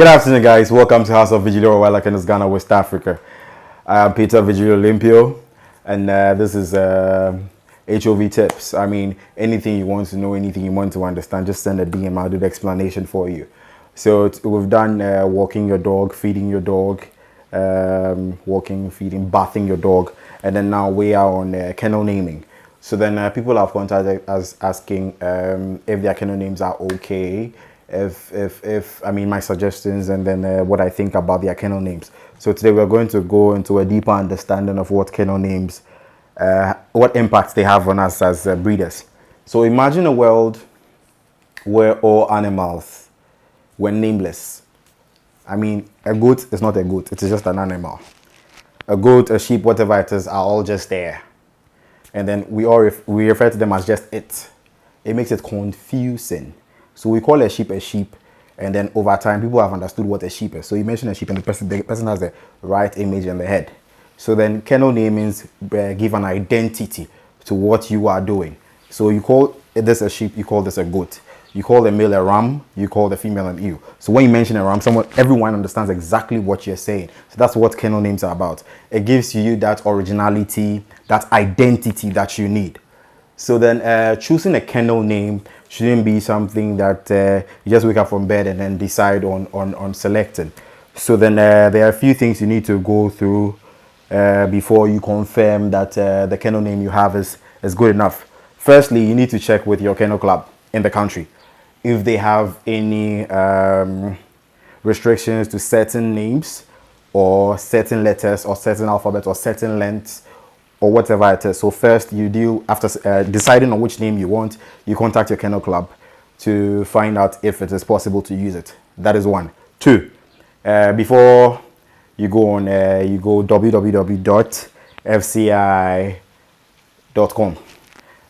Good afternoon, guys. Welcome to House of Vigilio, Rottweiler Kennels, Ghana, West Africa. I am Peter Vigilio Olympio, and this is HOV tips. I mean, anything you want to know, anything you want to understand, just send a DM. I'll do the explanation for you. So we've done walking your dog, feeding your dog, walking, feeding, bathing your dog, and then now we are on kennel naming. So then people have contacted us asking if their kennel names are okay. If I mean my suggestions, and then what I think about their kennel names. So today we're going to go into a deeper understanding of what kennel names, what impacts they have on us as breeders. So imagine a world where all animals were nameless. I mean, a goat is not a goat, it is just an animal. A goat, a sheep, whatever it is, are all just there. And then we refer to them as just it. It makes it confusing. So we call a sheep, and then over time people have understood what a sheep is. So you mention a sheep and the person has the right image in the head. So then kennel namings give an identity to what you are doing. So you call this a sheep, you call this a goat. You call the male a ram, you call the female an ewe. So when you mention a ram, everyone understands exactly what you're saying. So that's what kennel names are about. It gives you that originality, that identity that you need. So then choosing a kennel name shouldn't be something that you just wake up from bed and then decide on selecting. So then there are a few things you need to go through before you confirm that the kennel name you have is good enough. Firstly, you need to check with your kennel club in the country if they have any restrictions to certain names or certain letters or certain alphabets or certain lengths or whatever it is. So first you do, after deciding on which name you want, you contact your kennel club to find out if it is possible to use it. That is one. Two, before you go on, you go www.fci.com,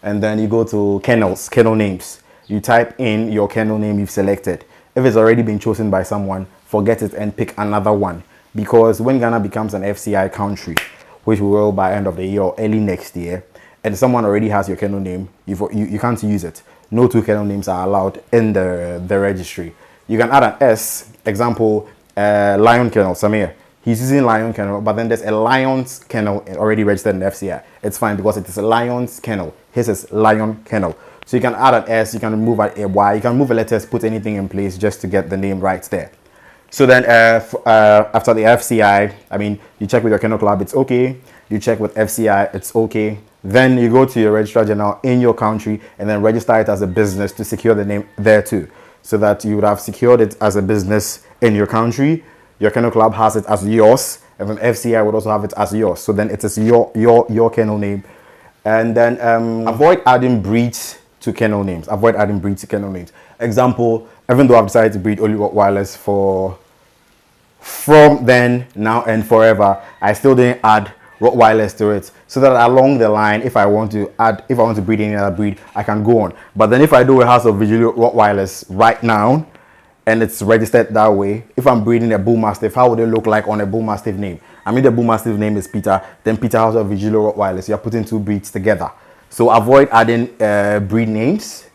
and then you go to kennels, kennel names. You type in your kennel name you've selected. If it's already been chosen by someone, forget it and pick another one. Because when Ghana becomes an FCI country, which we will by end of the year or early next year, and someone already has your kennel name, you can't use it. No two kennel names are allowed in the registry. You can add an S, example, Lion Kennel, Samir. He's using Lion Kennel, but then there's a Lion's Kennel already registered in the FCI. It's fine because it is a Lion's Kennel. His is Lion Kennel. So you can add an S, you can remove a Y, you can move a letters, put anything in place just to get the name right there. So then after the FCI, I mean, you check with your kennel club, it's okay. You check with FCI, it's okay. Then you go to your registrar general in your country and then register it as a business to secure the name there too. So that you would have secured it as a business in your country. Your kennel club has it as yours, and then FCI would also have it as yours. So then it is your kennel name. And then avoid adding breeds to kennel names. Avoid adding breeds to kennel names. Example, even though I've decided to breed only Rottweilers from then, now, and forever, I still didn't add Rottweilers to it, so that along the line, if I want to breed any other breed, I can go on. But then if I do a House of Vigilio Rottweilers right now, and it's registered that way, if I'm breeding a Bull Mastiff, how would it look like on a Bull Mastiff name? I mean, the Bull Mastiff name is Peter, then Peter House of Vigilio Rottweilers. You're putting two breeds together. So avoid adding breed names.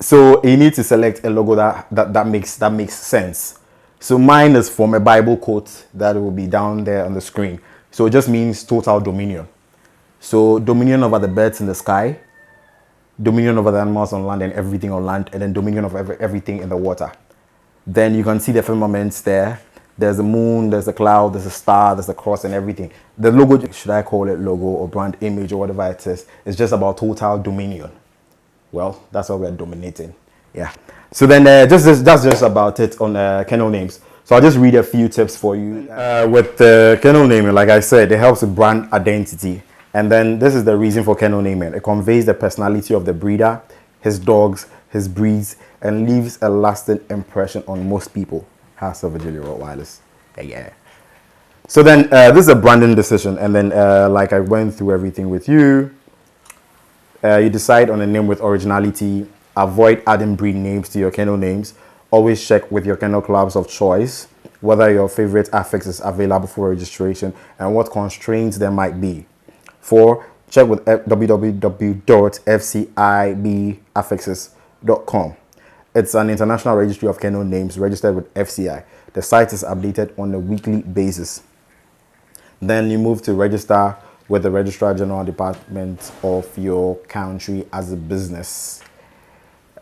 So you need to select a logo that makes sense. So mine is from a Bible quote that will be down there on the screen. So it just means total dominion. So dominion over the birds in the sky, dominion over the animals on land and everything on land, and then dominion over everything in the water. Then you can see the firmaments there. There's a moon, there's a cloud, there's a star, there's a cross and everything. The logo, should I call it logo or brand image or whatever it is, it's just about total dominion. Well, that's what we're dominating. Yeah. So then that's just about it on kennel names. So I'll just read a few tips for you. With kennel naming, like I said, it helps with brand identity. And then this is the reason for kennel naming. It conveys the personality of the breeder, his dogs, his breeds, and leaves a lasting impression on most people. Hausofvigilio Rottweilers. Yeah. So then this is a branding decision. And then like I went through everything with you, you decide on a name with originality. Avoid adding breed names to your kennel names. Always check with your kennel clubs of choice whether your favorite affix is available for registration and what constraints there might be. 4. Check with www.fcibaffixes.com. It's an international registry of kennel names registered with FCI. The site is updated on a weekly basis. Then you move to register with the Registrar General Department of your country as a business.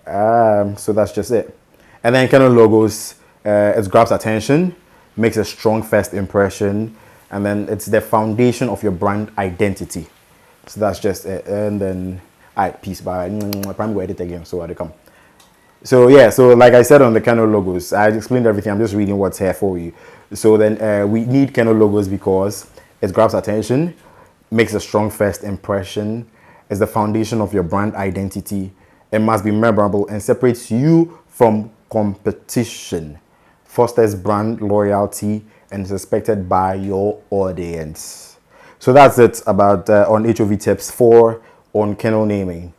So that's just it. And then kennel logos, it grabs attention, makes a strong first impression, and then it's the foundation of your brand identity. So that's just it. And then, all right, peace, bye. Prime go edit again, so I come. So yeah, so like I said on the kennel logos, I explained everything. I'm just reading what's here for you. So then we need kennel logos because it grabs attention, makes a strong first impression, is the foundation of your brand identity. It must be memorable and separates you from competition, fosters brand loyalty, and is respected by your audience. So that's it about on HOV tips 4 on kennel naming.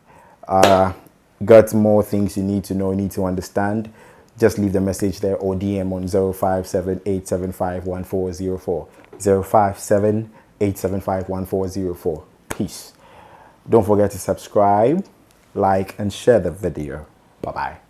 Got more things you need to know, you need to understand, just leave the message there or DM on 057-875-1404. 057-875-1404. Peace. Don't forget to subscribe, like, and share the video. Bye-bye.